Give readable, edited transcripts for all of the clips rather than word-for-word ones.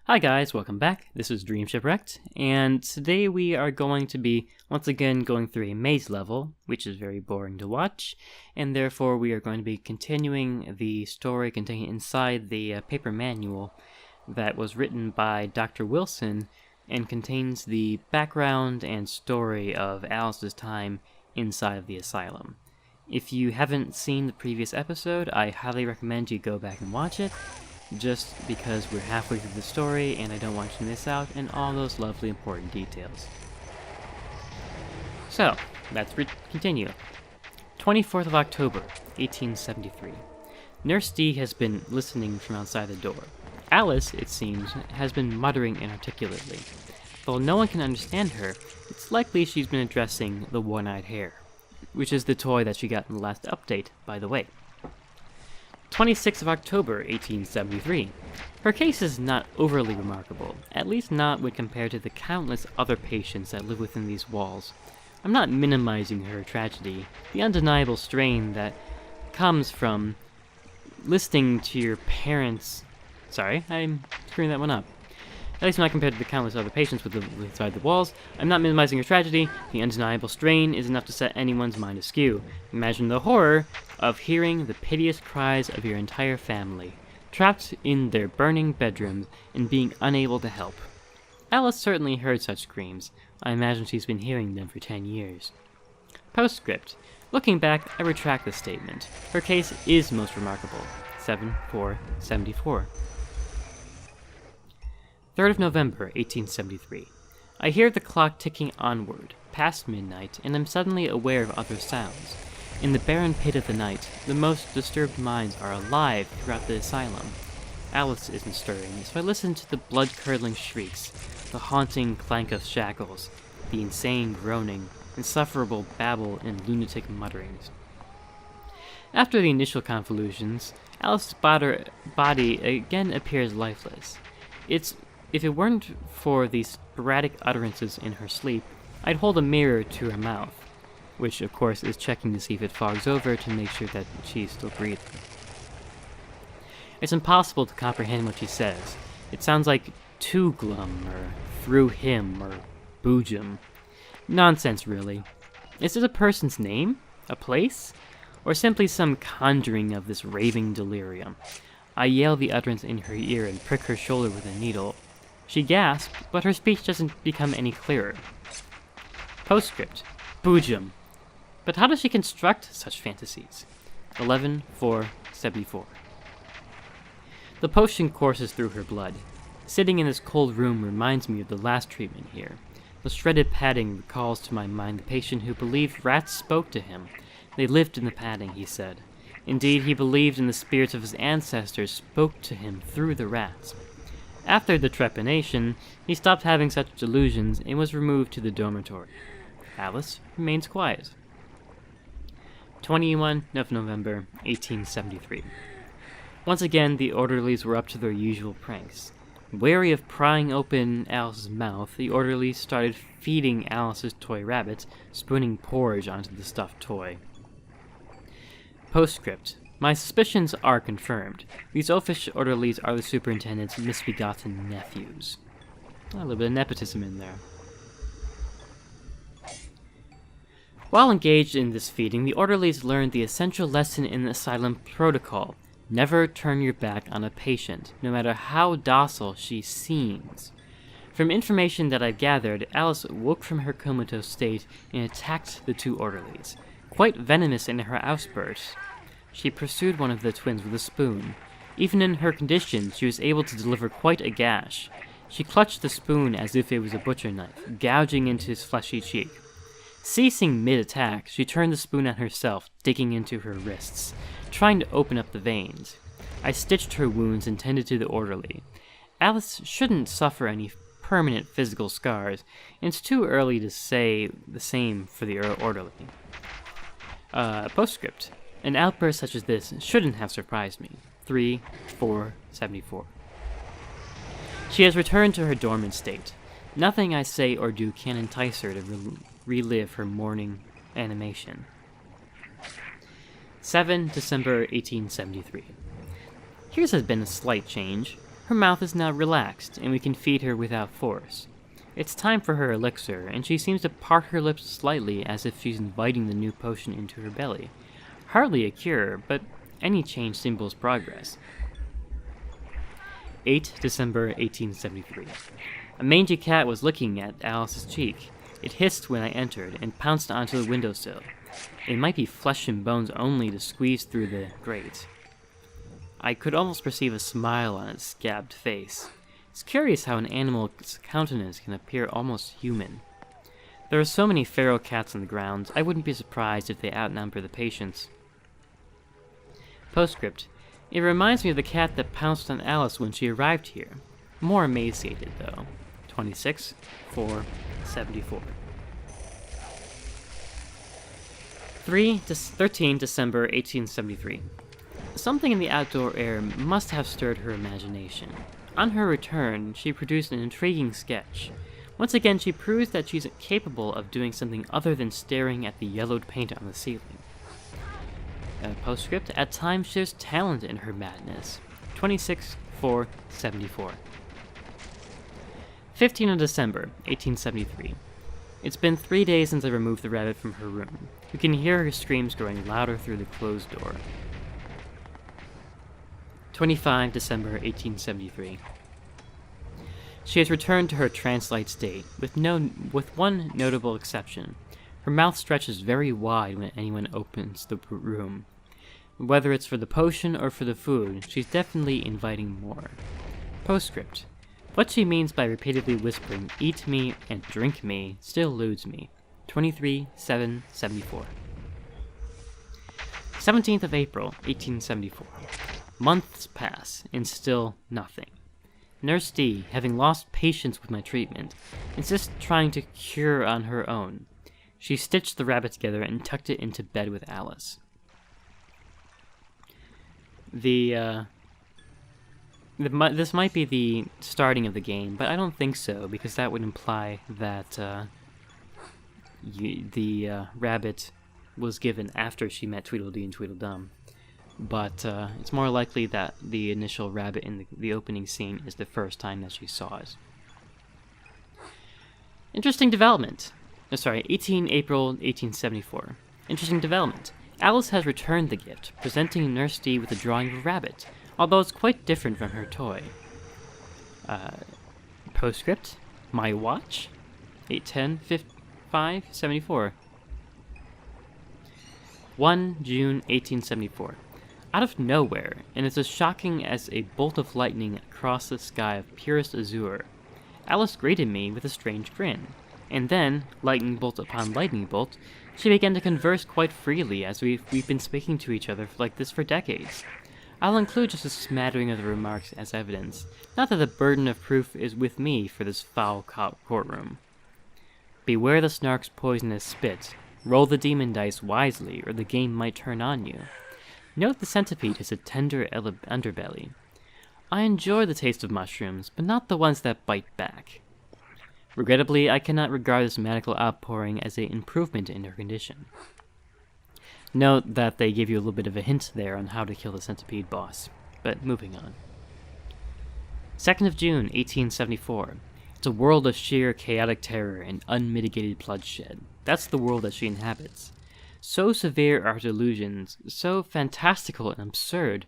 Hi guys, welcome back. This is Dream Shipwrecked, and today we are going to be once again going through a maze level, which is very boring to watch, and therefore we are going to be continuing the story contained inside the paper manual that was written by Dr. Wilson and contains the background and story of Alice's time inside of the asylum. If you haven't seen the previous episode, I highly recommend you go back and watch it, just because we're halfway through the story and I don't want you to miss out on all those lovely important details. So, let's continue. 24th of October, 1873. Nurse D has been listening from outside the door. Alice, it seems, has been muttering inarticulately. Though no one can understand her, it's likely she's been addressing the one-eyed hare, which is the toy that she got in the last update, by the way. 26th of October, 1873. Her case is not overly remarkable, at least not when compared to the countless other patients that live within these walls. I'm not minimizing her tragedy, the undeniable strain that comes from listening to your parents... Sorry, I'm screwing that one up. At least not compared to the countless other patients inside the walls. I'm not minimizing her tragedy. The undeniable strain is enough to set anyone's mind askew. Imagine the horror of hearing the piteous cries of your entire family, trapped in their burning bedrooms and being unable to help. Alice certainly heard such screams. I imagine she's been hearing them for 10 years. Postscript. Looking back, I retract this statement. Her case is most remarkable. 7-4-74. 3rd of November, 1873. I hear the clock ticking onward, past midnight, and am suddenly aware of other sounds. In the barren pit of the night, the most disturbed minds are alive throughout the asylum. Alice isn't stirring, so I listen to the blood-curdling shrieks, the haunting clank of shackles, the insane groaning, insufferable babble and lunatic mutterings. After the initial convolutions, Alice's body again appears lifeless. If it weren't for the sporadic utterances in her sleep, I'd hold a mirror to her mouth, which of course is checking to see if it fogs over to make sure that she's still breathing. It's impossible to comprehend what she says. It sounds like "too glum" or "through him" or "boojum." Nonsense, really. Is it a person's name? A place? Or simply some conjuring of this raving delirium? I yell the utterance in her ear and prick her shoulder with a needle. She gasps, but her speech doesn't become any clearer. Postscript. Boojum. But how does she construct such fantasies? 11-4-74. The potion courses through her blood. Sitting in this cold room reminds me of the last treatment here. The shredded padding recalls to my mind the patient who believed rats spoke to him. They lived in the padding, he said. Indeed, he believed in the spirits of his ancestors spoke to him through the rats. After the trepanation, he stopped having such delusions and was removed to the dormitory. Alice remains quiet. 21st of November, 1873. Once again, the orderlies were up to their usual pranks. Wary of prying open Alice's mouth, the orderlies started feeding Alice's toy rabbit, spooning porridge onto the stuffed toy. Postscript. My suspicions are confirmed. These oafish orderlies are the superintendent's misbegotten nephews. A little bit of nepotism in there. While engaged in this feeding, the orderlies learned the essential lesson in the asylum protocol. Never turn your back on a patient, no matter how docile she seems. From information that I've gathered, Alice woke from her comatose state and attacked the two orderlies. Quite venomous in her outbursts, she pursued one of the twins with a spoon. Even in her condition, she was able to deliver quite a gash. She clutched the spoon as if it was a butcher knife, gouging into his fleshy cheek. Ceasing mid-attack, she turned the spoon at herself, digging into her wrists, trying to open up the veins. I stitched her wounds and tended to the orderly. Alice shouldn't suffer any permanent physical scars, and it's too early to say the same for the orderly. Postscript. An outburst such as this shouldn't have surprised me. 3-4-74. She has returned to her dormant state. Nothing I say or do can entice her to relive her morning animation. 7 December 1873. Here's has been a slight change. Her mouth is now relaxed, and we can feed her without force. It's time for her elixir, and she seems to part her lips slightly as if she's inviting the new potion into her belly. Hardly a cure, but any change symbols progress. 8 December 1873. A mangy cat was licking at Alice's cheek. It hissed when I entered, and pounced onto the windowsill. It might be flesh and bones only to squeeze through the grate. I could almost perceive a smile on its scabbed face. It's curious how an animal's countenance can appear almost human. There are so many feral cats on the grounds, I wouldn't be surprised if they outnumber the patients. Postscript. It reminds me of the cat that pounced on Alice when she arrived here. More emaciated, though. 26/4/74. 13 December 1873. Something in the outdoor air must have stirred her imagination. On her return, she produced an intriguing sketch. Once again, she proves that she's capable of doing something other than staring at the yellowed paint on the ceiling. Postscript. At times, there's talent in her madness. 26/4/74. 15 of December 1873. It's been 3 days since I removed the rabbit from her room. You can hear her screams growing louder through the closed door. 25 December 1873. She has returned to her trance-like state, with one notable exception. Her mouth stretches very wide when anyone opens the room. Whether it's for the potion or for the food, she's definitely inviting more. Postscript. What she means by repeatedly whispering, "eat me" and "drink me" still eludes me. 23/7/74. 17th of April, 1874. Months pass, and still nothing. Nurse D, having lost patience with my treatment, insists trying to cure on her own. She stitched the rabbit together and tucked it into bed with Alice. This might be the starting of the game, but I don't think so, because that would imply that the rabbit was given after she met Tweedledee and Tweedledum. But it's more likely that the initial rabbit in the opening scene is the first time that she saw it. Interesting development. 18 April 1874. Interesting development. Alice has returned the gift, presenting Nurse D with a drawing of a rabbit, although it's quite different from her toy. Postscript. My watch. 8/10/5/74. 1 June 1874. Out of nowhere, and it's as shocking as a bolt of lightning across the sky of purest azure, Alice greeted me with a strange grin, and then, lightning bolt upon lightning bolt, she began to converse quite freely as we've been speaking to each other like this for decades. I'll include just a smattering of the remarks as evidence, not that the burden of proof is with me for this foul courtroom. Beware the snark's poisonous spit. Roll the demon dice wisely, or the game might turn on you. Note the centipede has a tender underbelly. I enjoy the taste of mushrooms, but not the ones that bite back. Regrettably, I cannot regard this magical outpouring as an improvement in her condition. Note that they give you a little bit of a hint there on how to kill the centipede boss, but moving on. 2nd of June, 1874. It's a world of sheer chaotic terror and unmitigated bloodshed. That's the world that she inhabits. So severe are her delusions, so fantastical and absurd,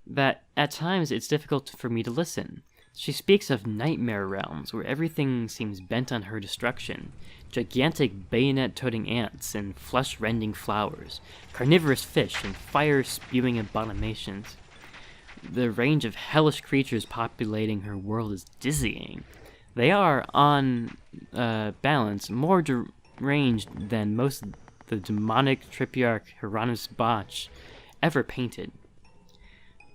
that at times it's difficult for me to listen. She speaks of nightmare realms where everything seems bent on her destruction. Gigantic bayonet-toting ants and flesh-rending flowers, carnivorous fish and fire-spewing abominations. The range of hellish creatures populating her world is dizzying. They are, on balance, more deranged than most of the demonic tripiarch Hieronymus Bosch ever painted.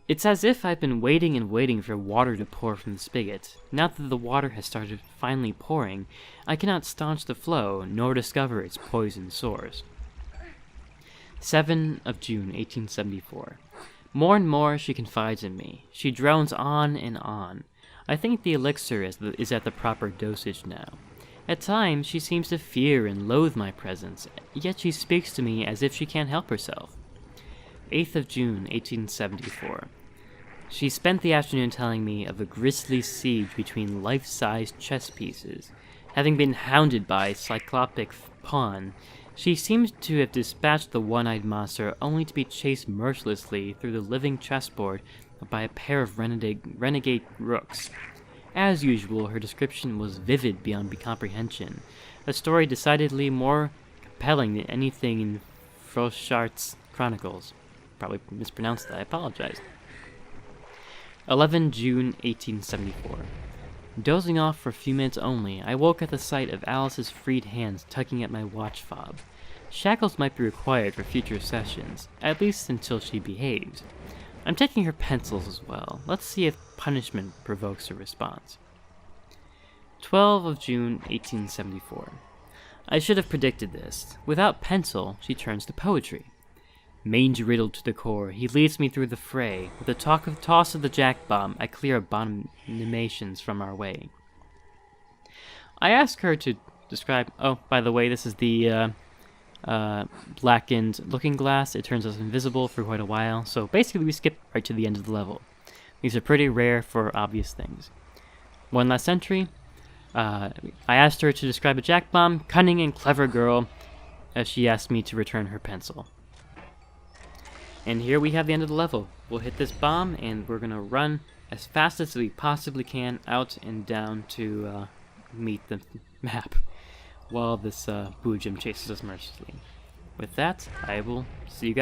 It's as if I've been waiting and waiting for water to pour from the spigot. Now that the water has started finally pouring, I cannot staunch the flow, nor discover its poisoned source. 7 of June, 1874. More and more she confides in me. She drones on and on. I think the elixir is at the proper dosage now. At times, she seems to fear and loathe my presence, yet she speaks to me as if she can't help herself. 8th of June, 1874. She spent the afternoon telling me of a grisly siege between life-sized chess pieces. Having been hounded by a cyclopic pawn, she seems to have dispatched the one-eyed monster only to be chased mercilessly through the living chessboard by a pair of renegade rooks. As usual, her description was vivid beyond comprehension, a story decidedly more compelling than anything in Froschart's Chronicles. Probably mispronounced that, I apologize. 11 June 1874. Dozing off for a few minutes only, I woke at the sight of Alice's freed hands tugging at my watch fob. Shackles might be required for future sessions, at least until she behaves. I'm taking her pencils as well. Let's see if punishment provokes her response. 12 of June 1874. I should have predicted this. Without pencil, she turns to poetry. Mange-riddled to the core, he leads me through the fray. With the toss of the jack-bomb, I clear abominations from our way. I ask her to describe... Oh, by the way, this is the blackened looking glass. It turns us invisible for quite a while, so basically we skip right to the end of the level. These are pretty rare for obvious things. One last entry. I asked her to describe a jack-bomb, cunning and clever girl, as she asked me to return her pencil. And here we have the end of the level. We'll hit this bomb, and we're gonna run as fast as we possibly can out and down to meet the map, while this Boojum chases us mercilessly. With that, I will see you guys.